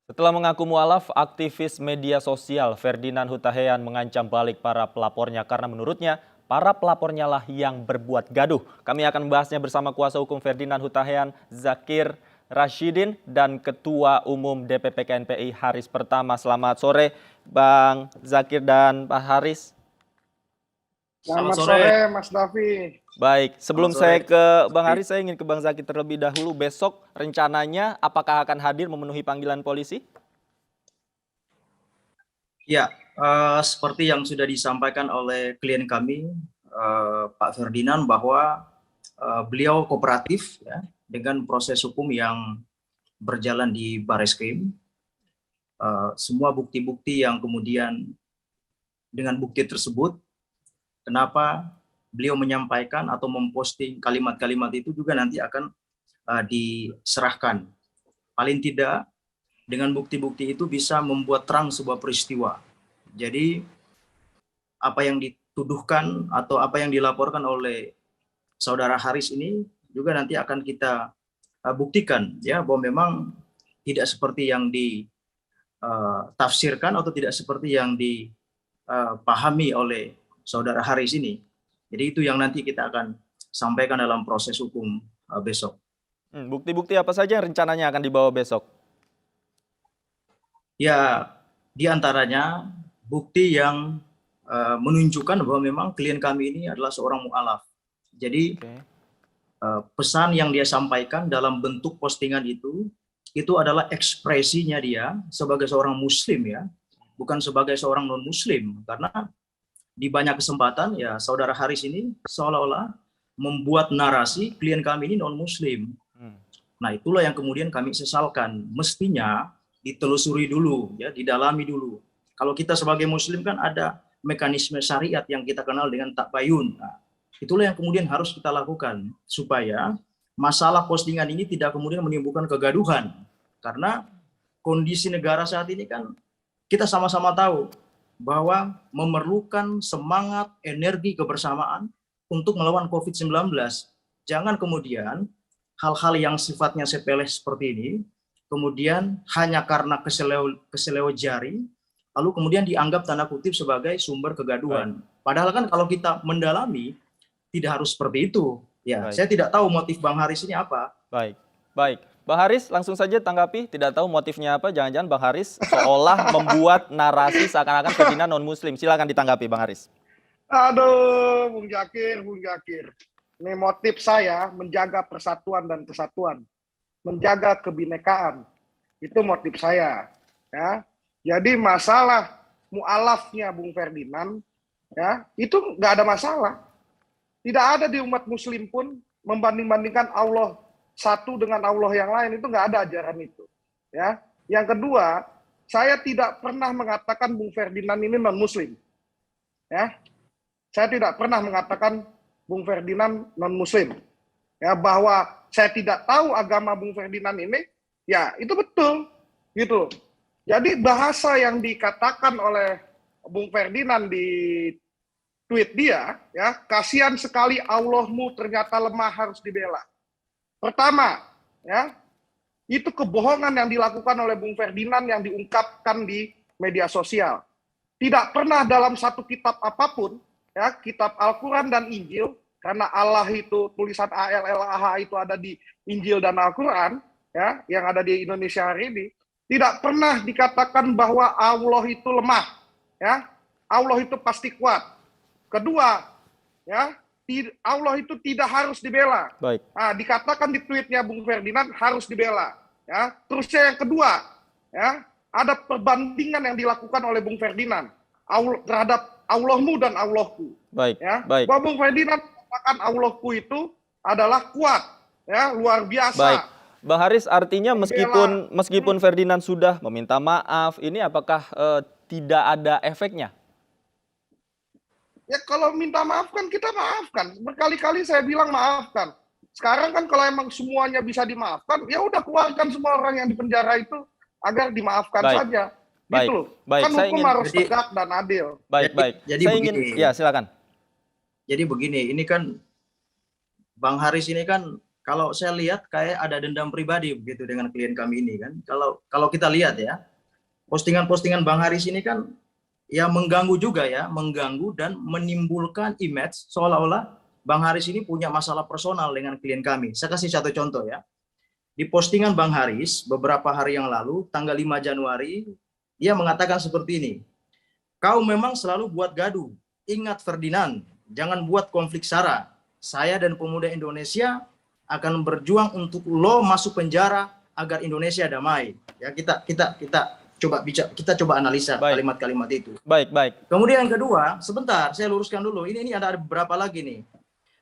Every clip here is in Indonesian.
Setelah mengaku mualaf, aktivis media sosial Ferdinand Hutahean mengancam balik para pelapornya karena menurutnya para pelapornya lah yang berbuat gaduh. Kami akan membahasnya bersama kuasa hukum Ferdinand Hutahean, Zakir Rashidin, dan Ketua Umum DPP KNPI Haris Pertama. Selamat sore Bang Zakir dan Pak Haris. Selamat sore, Mas Davi. Baik, sebelum Selamat sore. saya ke Bang Haris, saya ingin ke Bang Zakir terlebih dahulu. Besok rencananya apakah akan hadir memenuhi panggilan polisi? Ya, seperti yang sudah disampaikan oleh klien kami, Pak Ferdinand, bahwa beliau kooperatif ya, dengan proses hukum yang berjalan di Barreskrim. Semua bukti-bukti yang kemudian dengan bukti tersebut, kenapa beliau menyampaikan atau memposting kalimat-kalimat itu juga nanti akan diserahkan. Paling tidak dengan bukti-bukti itu bisa membuat terang sebuah peristiwa. Jadi apa yang dituduhkan atau apa yang dilaporkan oleh saudara Haris ini juga nanti akan kita buktikan ya, bahwa memang tidak seperti yang ditafsirkan atau tidak seperti yang dipahami oleh saudara Haris ini. Jadi itu yang nanti kita akan sampaikan dalam proses hukum besok. Bukti-bukti apa saja yang rencananya akan dibawa besok? Ya, diantaranya bukti yang menunjukkan bahwa memang klien kami ini adalah seorang mu'alaf. Jadi pesan yang dia sampaikan dalam bentuk postingan itu adalah ekspresinya dia sebagai seorang muslim ya, bukan sebagai seorang non-muslim. Karena di banyak kesempatan ya saudara Haris ini seolah-olah membuat narasi klien kami ini non-muslim. Nah itulah yang kemudian kami sesalkan. Mestinya ditelusuri dulu, ya, didalami dulu. Kalau kita sebagai muslim kan ada mekanisme syariat yang kita kenal dengan tabayun. Nah, itulah yang kemudian harus kita lakukan supaya masalah postingan ini tidak kemudian menimbulkan kegaduhan. Karena kondisi negara saat ini kan kita sama-sama tahu bahwa memerlukan semangat, energi, kebersamaan untuk melawan COVID-19. Jangan kemudian hal-hal yang sifatnya sepele seperti ini kemudian hanya karena keseleo jari, lalu kemudian dianggap tanda kutip sebagai sumber kegaduhan. Padahal kan kalau kita mendalami, tidak harus seperti itu. Ya, saya tidak tahu motif Bang Haris ini apa. Baik. Bang Haris langsung saja tanggapi, tidak tahu motifnya apa, jangan-jangan Bang Haris seolah membuat narasi seakan-akan Ferdinand non-muslim. Silakan ditanggapi Bang Haris. Aduh, Bung Zakir. Ini motif saya menjaga persatuan dan kesatuan. Menjaga kebinekaan, itu motif saya. Ya, jadi masalah mualafnya Bung Ferdinand, ya itu nggak ada masalah. Tidak ada di umat Muslim pun membanding-bandingkan Allah satu dengan Allah yang lain, itu nggak ada ajaran itu. Ya, yang kedua, saya tidak pernah mengatakan Bung Ferdinand ini non Muslim. Ya, saya tidak pernah mengatakan Bung Ferdinand non Muslim. Ya, bahwa saya tidak tahu agama Bung Ferdinand ini, ya itu betul, gitu. Jadi bahasa yang dikatakan oleh Bung Ferdinand di tweet dia, ya kasihan sekali Allahmu ternyata lemah harus dibela. Pertama, ya itu kebohongan yang dilakukan oleh Bung Ferdinand yang diungkapkan di media sosial. Tidak pernah dalam satu kitab apapun, ya kitab Al-Quran dan Injil. Karena Allah itu tulisan ALLAH itu ada di Injil dan Al-Quran, ya, yang ada di Indonesia hari ini, tidak pernah dikatakan bahwa Allah itu lemah, ya. Allah itu pasti kuat. Kedua, ya, Allah itu tidak harus dibela. Baik. Nah, dikatakan di tweetnya Bung Ferdinand harus dibela, ya. Terusnya yang kedua, ya, ada perbandingan yang dilakukan oleh Bung Ferdinand terhadap Allahmu dan Allahku. Baik. Ya, Baik. bahwa Bung Ferdinand Allahku itu adalah kuat, ya luar biasa. Baik, Bang Haris, artinya meskipun Ferdinand sudah meminta maaf, ini apakah tidak ada efeknya? Ya kalau minta maaf kan kita maafkan, berkali-kali saya bilang maafkan. Sekarang kan kalau emang semuanya bisa dimaafkan, ya udah keluarkan semua orang yang di penjara itu agar dimaafkan saja. Gitu. Kan hukum harus tegak dan adil. Baik. Jadi saya begini. ya silakan. Jadi begini, ini kan Bang Haris ini kan kalau saya lihat kayak ada dendam pribadi begitu dengan klien kami ini kan. Kalau kita lihat ya, postingan-postingan Bang Haris ini kan ya mengganggu juga ya, mengganggu dan menimbulkan image seolah-olah Bang Haris ini punya masalah personal dengan klien kami. Saya kasih satu contoh ya. Di postingan Bang Haris beberapa hari yang lalu, tanggal 5 Januari, dia mengatakan seperti ini. Kau memang selalu buat gaduh. Ingat Ferdinand, jangan buat konflik SARA. Saya dan pemuda Indonesia akan berjuang untuk lo masuk penjara agar Indonesia damai. Ya, kita coba analisa kalimat-kalimat itu. Baik. Kemudian yang kedua, sebentar saya luruskan dulu. Ini ada beberapa lagi nih.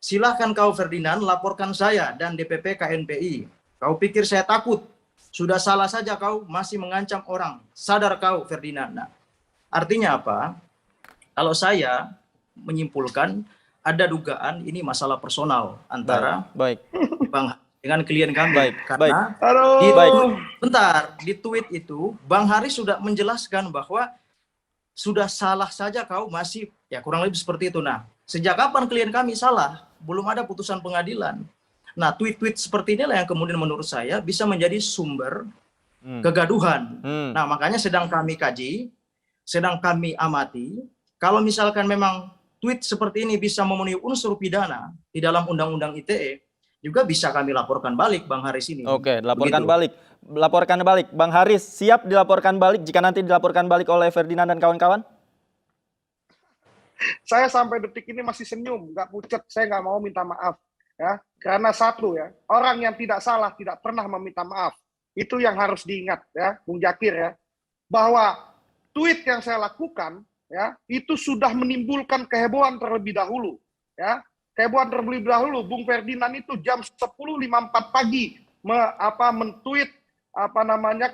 Silahkan kau Ferdinand laporkan saya dan DPP KNPI. Kau pikir saya takut? Sudah salah saja kau masih mengancam orang. Sadar kau Ferdinand. Nah, artinya apa? Kalau saya menyimpulkan ada dugaan ini masalah personal antara Bang dengan klien kami. Karena di tweet itu Bang Haris sudah menjelaskan bahwa sudah salah saja kau masih, ya kurang lebih seperti itu. Nah, sejak kapan klien kami salah? Belum ada putusan pengadilan. Nah, tweet-tweet seperti inilah yang kemudian menurut saya bisa menjadi sumber kegaduhan. Nah, makanya sedang kami kaji, sedang kami amati. Kalau misalkan memang tweet seperti ini bisa memenuhi unsur pidana di dalam Undang-Undang ITE, juga bisa kami laporkan balik Bang Haris ini. Oke, laporkan balik. Laporkan balik. Bang Haris, siap dilaporkan balik jika nanti dilaporkan balik oleh Ferdinand dan kawan-kawan? Saya sampai detik ini masih senyum, nggak pucet. Saya nggak mau minta maaf. Ya, karena satu ya, orang yang tidak salah tidak pernah meminta maaf. Itu yang harus diingat ya, Bung Jakir ya. Bahwa tweet yang saya lakukan ya, itu sudah menimbulkan kehebohan terlebih dahulu. Ya, kehebohan terlebih dahulu. Bung Ferdinand itu jam 10.54 pagi men-tweet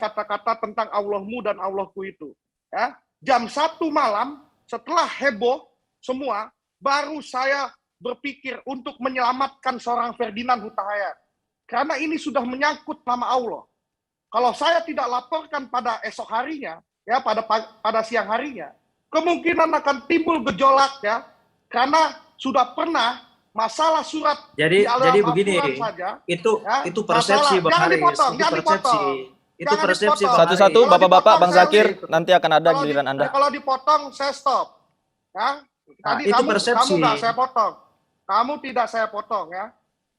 kata-kata tentang Allahmu dan Allahku itu. Ya, jam 1 malam setelah heboh semua, baru saya berpikir untuk menyelamatkan seorang Ferdinand Huta Heian. Karena ini sudah menyangkut nama Allah. Kalau saya tidak laporkan pada esok harinya, ya pada siang harinya, kemungkinan akan timbul gejolak ya, karena sudah pernah masalah surat jadi begini saja, itu persepsi Bang Haris, itu persepsi satu-satu bapak-bapak Bang Zakir nanti akan ada giliran Anda. Kalau dipotong saya stop ya. Tadi itu persepsi. Kamu nggak saya potong, kamu tidak saya potong ya.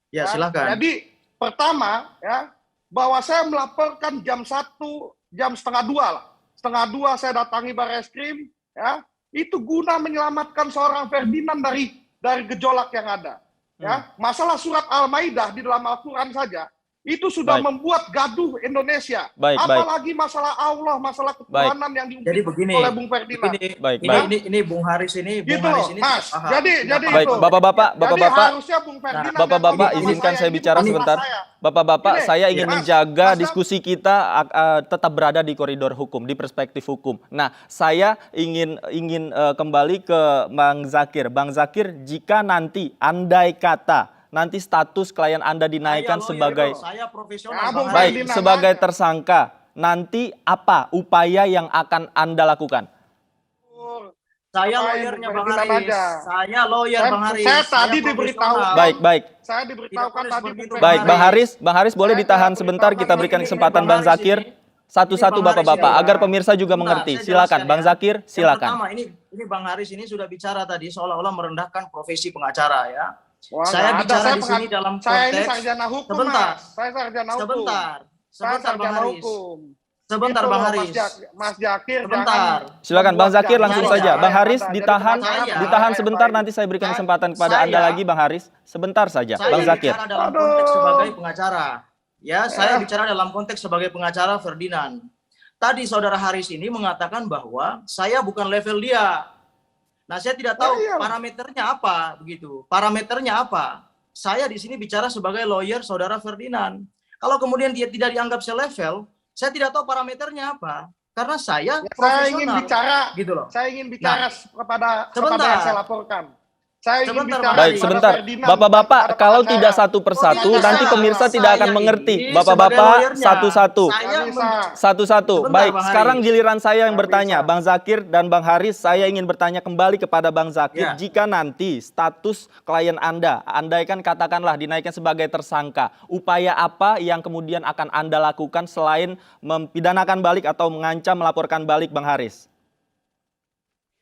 Ya silakan. Jadi pertama ya, bahwa saya melaporkan jam 1, jam setengah 2 lah, setengah 2 saya datangi Barreskrim ya, itu guna menyelamatkan seorang Ferdinand dari gejolak yang ada. Ya, masalah surat Al-Maidah di dalam Al-Quran saja itu sudah membuat gaduh Indonesia. Apalagi masalah Allah, masalah ketuhanan yang diungkit oleh Bung Ferdinand. Ini Bung Haris ini, Mas. Jadi baik, itu. Bapak-bapak izinkan saya bicara sebentar. Bapak-bapak, saya ingin menjaga diskusi kita tetap berada di koridor hukum, di perspektif hukum. Nah, saya ingin kembali ke Bang Zakir. Bang Zakir, jika nanti andai kata nanti status klien Anda dinaikkan sebagai sebagai tersangka, nanti apa upaya yang akan Anda lakukan? Saya lawyernya Bang Haris. Saya lawyer Bang Haris. Saya tadi diberitahu. Baik. Saya diberitahukan tadi. Baik, Bang Haris boleh ditahan sebentar, kita berikan kesempatan Bang Zakir. Satu-satu bapak-bapak agar pemirsa juga mengerti. Silakan Bang Zakir, silakan. Pertama ini Bang Haris ini sudah bicara tadi seolah-olah merendahkan profesi pengacara ya. Wah, saya bicara di sini dalam konteks. Saya ini sarjana hukum. Sebentar. Saya sarjana hukum. Sebentar Bang Haris. Sebentar Bang Haris. Mas Zakir. Sebentar. Silakan Bang Zakir langsung saja. Bang Haris ditahan sebentar, nanti saya berikan kesempatan kepada Anda lagi Bang Haris. Sebentar saja Bang Zakir. Saya bicara dalam konteks sebagai pengacara. Ya, saya bicara dalam konteks sebagai pengacara Ferdinand. Tadi saudara Haris ini mengatakan bahwa saya bukan level dia. Nah, saya tidak tahu parameternya apa begitu. Parameternya apa? Saya di sini bicara sebagai lawyer saudara Ferdinand. Kalau kemudian dia tidak dianggap selevel, saya tidak tahu parameternya apa. Karena saya ingin bicara gitu loh. Saya ingin bicara kepada yang saya laporkan. Saya ingin Sebentar, bicara Bang Baik, Haris. kepada sebentar. Ferdinand, Bapak-bapak, kepada kalau pengacara. tidak satu persatu, Tidak nanti salah. pemirsa tidak akan Saya mengerti. ini Bapak-bapak, sebagai lawyernya, satu-satu. saya Satu-satu. Sebentar, Baik, Bang sekarang Haris. giliran saya yang Nggak bertanya. bisa. Bang Zakir dan Bang Haris, saya ingin bertanya kembali kepada Bang Zakir. Ya. Jika nanti status klien Anda, andaikan katakanlah dinaikkan sebagai tersangka, upaya apa yang kemudian akan Anda lakukan selain mempidanakan balik atau mengancam melaporkan balik, Bang Haris?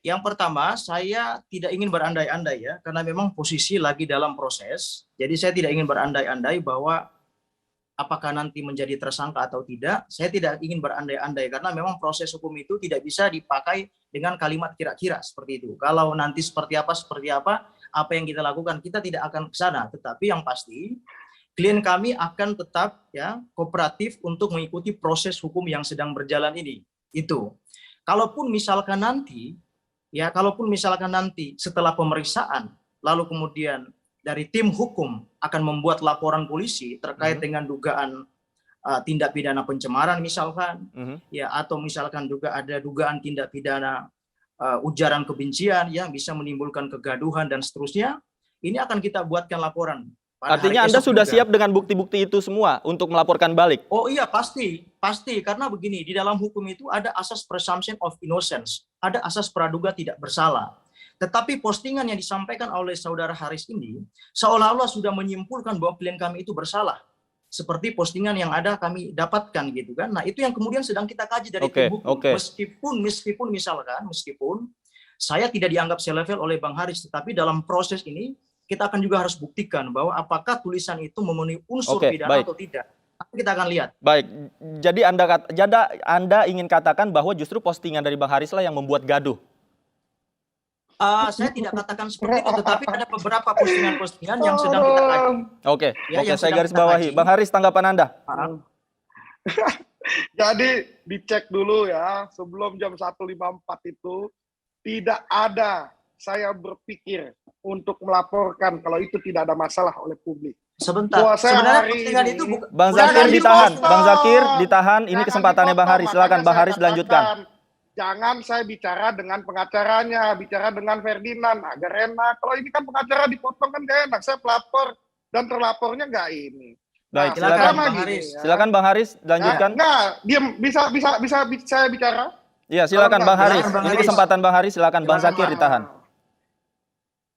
Yang pertama, saya tidak ingin berandai-andai ya, karena memang posisi lagi dalam proses. Jadi saya tidak ingin berandai-andai bahwa apakah nanti menjadi tersangka atau tidak. Saya tidak ingin berandai-andai karena memang proses hukum itu tidak bisa dipakai dengan kalimat kira-kira seperti itu. Kalau nanti seperti apa yang kita lakukan, kita tidak akan ke sana. Tetapi yang pasti, klien kami akan tetap ya kooperatif untuk mengikuti proses hukum yang sedang berjalan ini. Itu. Kalaupun misalkan nanti setelah pemeriksaan, lalu kemudian dari tim hukum akan membuat laporan polisi terkait dengan dugaan tindak pidana pencemaran misalkan, ya atau misalkan juga ada dugaan tindak pidana ujaran kebencian yang bisa menimbulkan kegaduhan dan seterusnya, ini akan kita buatkan laporan. Artinya Anda sudah siap dengan bukti-bukti itu semua untuk melaporkan balik? Oh iya, pasti. Karena begini, di dalam hukum itu ada asas presumption of innocence, ada asas praduga tidak bersalah. Tetapi postingan yang disampaikan oleh saudara Haris ini, seolah-olah sudah menyimpulkan bahwa klien kami itu bersalah. Seperti postingan yang ada kami dapatkan gitu kan. Nah itu yang kemudian sedang kita kaji dari tim hukum. Meskipun saya tidak dianggap selevel oleh Bang Haris, tetapi dalam proses ini, kita akan juga harus buktikan bahwa apakah tulisan itu memenuhi unsur pidana atau tidak. Kita akan lihat. Baik, jadi Anda ingin katakan bahwa justru postingan dari Bang Haris lah yang membuat gaduh? Saya tidak katakan seperti itu, tetapi ada beberapa postingan-postingan yang sedang kita kaji. Oke, yang saya sedang garis kita bawahi. kaji. Bang Haris, tanggapan Anda? Jadi dicek dulu ya, sebelum jam 1.54 itu tidak ada saya berpikir untuk melaporkan kalau itu tidak ada masalah oleh publik. Sebentar, Puasa sebenarnya hari postingan ini- itu bukan. Bang Jangan Zakir ditahan. dipotong. Bang Zakir ditahan. Ini Jangan kesempatannya Bang dipotong, Haris. Silakan makanya Bang saya Haris lanjutkan. katakan, jangan saya bicara dengan pengacaranya, bicara dengan Ferdinand agar enak. Kalau ini kan pengacara dipotong kan gak enak. Saya pelapor dan terlapornya nggak ini. Baik, silakan, pertama Bang gini Haris. ya. Silakan Bang Haris lanjutkan. Nah, diam, bisa saya bicara? Iya, silakan Bang Haris. Silakan, Bang Ini Haris. kesempatan Bang Haris. Silakan Bang Silakan, Zakir Bang. ditahan.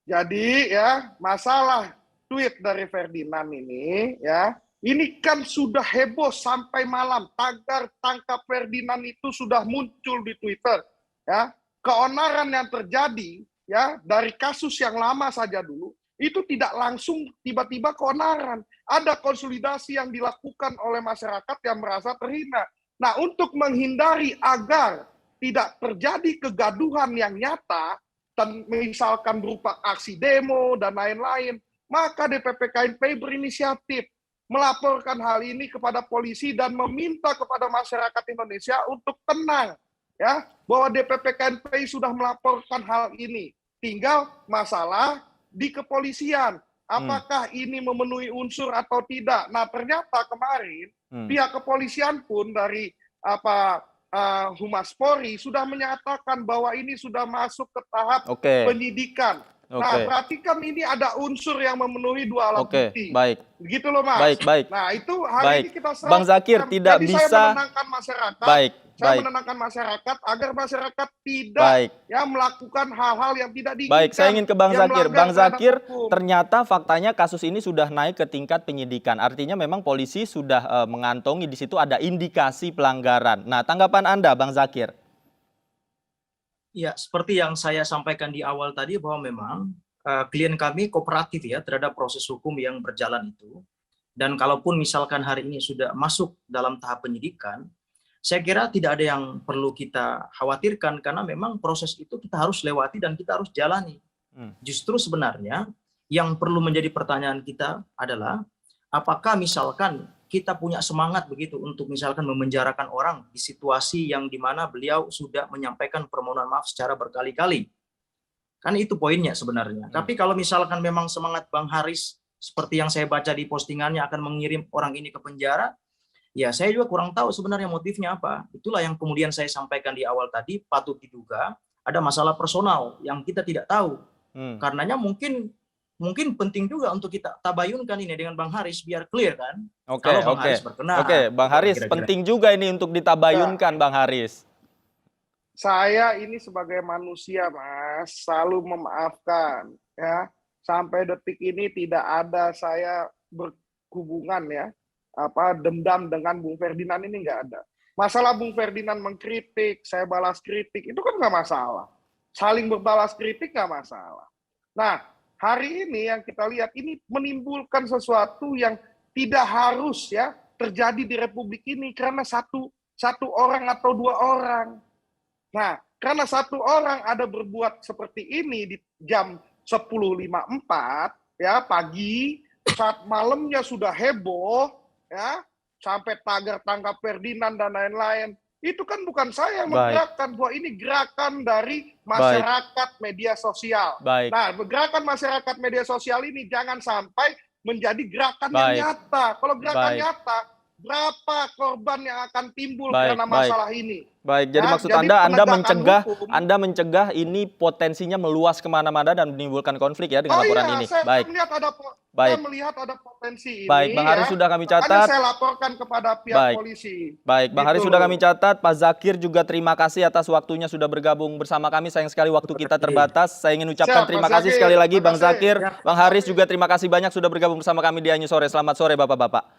Jadi ya, masalah tweet dari Ferdinand ini ya, ini kan sudah heboh sampai malam. Tagar tangkap Ferdinand itu sudah muncul di Twitter ya. Keonaran yang terjadi ya dari kasus yang lama saja dulu itu tidak langsung tiba-tiba keonaran. Ada konsolidasi yang dilakukan oleh masyarakat yang merasa terhina. Nah, untuk menghindari agar tidak terjadi kegaduhan yang nyata, dan misalkan berupa aksi demo dan lain-lain, maka DPP KNPI berinisiatif melaporkan hal ini kepada polisi dan meminta kepada masyarakat Indonesia untuk tenang, ya, bahwa DPP KNPI sudah melaporkan hal ini. Tinggal masalah di kepolisian, apakah ini memenuhi unsur atau tidak. Nah, ternyata kemarin pihak kepolisian pun dari Humas Polri sudah menyatakan bahwa ini sudah masuk ke tahap penyidikan. Nah, berarti kan ini ada unsur yang memenuhi dua alat bukti. Baik. Begitu loh, Mas. Baik. Nah, itu hari ini kita serahkan. Bang Zakir tidak Jadi bisa. saya menenangkan masyarakat. Saya menenangkan masyarakat agar masyarakat tidak ya melakukan hal-hal yang tidak diinginkan. Baik, saya ingin ke Bang Zakir. Bang Zakir, hukum. ternyata faktanya kasus ini sudah naik ke tingkat penyidikan. Artinya memang polisi sudah mengantongi di situ ada indikasi pelanggaran. Nah, tanggapan Anda, Bang Zakir? Ya, seperti yang saya sampaikan di awal tadi bahwa memang klien kami kooperatif ya terhadap proses hukum yang berjalan itu. Dan kalaupun misalkan hari ini sudah masuk dalam tahap penyidikan, saya kira tidak ada yang perlu kita khawatirkan karena memang proses itu kita harus lewati dan kita harus jalani. Justru sebenarnya yang perlu menjadi pertanyaan kita adalah apakah misalkan kita punya semangat begitu untuk misalkan memenjarakan orang di situasi yang dimana beliau sudah menyampaikan permohonan maaf secara berkali-kali. Kan itu poinnya sebenarnya. Tapi kalau misalkan memang semangat Bang Haris seperti yang saya baca di postingannya akan mengirim orang ini ke penjara, ya saya juga kurang tahu sebenarnya motifnya apa. Itulah yang kemudian saya sampaikan di awal tadi, patut diduga ada masalah personal yang kita tidak tahu. Karenanya mungkin penting juga untuk kita tabayunkan ini dengan Bang Haris biar clear kan. Kalau Bang Haris berkenan. Oke, Bang Haris, kira-kira. penting juga ini untuk ditabayunkan, Bang Haris. Saya ini sebagai manusia, Mas, selalu memaafkan, ya. Sampai detik ini tidak ada saya berhubungan ya, dendam dengan Bung Ferdinand ini nggak ada. Masalah Bung Ferdinand mengkritik, saya balas kritik, itu kan nggak masalah. Saling berbalas kritik nggak masalah. Nah, hari ini yang kita lihat ini menimbulkan sesuatu yang tidak harus ya terjadi di Republik ini karena satu orang atau dua orang. Nah, karena satu orang ada berbuat seperti ini di jam 10.54 ya pagi, saat malamnya sudah heboh ya, sampai tagar tangkap Ferdinand dan lain-lain. Itu kan bukan saya yang menggerakkan, bahwa ini gerakan dari masyarakat media sosial. Nah, gerakan masyarakat media sosial ini jangan sampai menjadi gerakan yang nyata. Kalau gerakan nyata, berapa korban yang akan timbul karena masalah ini? Jadi maksud Anda mencegah ini potensinya meluas kemana-mana dan menimbulkan konflik ya dengan laporan ini. Saya melihat ada potensi ini. Bang Haris sudah kami catat. Makanya saya laporkan kepada pihak polisi. Bang Haris sudah kami catat. Pak Zakir juga terima kasih atas waktunya sudah bergabung bersama kami. Sayang sekali waktu kita terbatas. Saya ingin ucapkan terima kasih sekali lagi Bang Zakir. Bang Haris juga terima kasih banyak sudah bergabung bersama kami di Anju Sore. Selamat sore Bapak-bapak.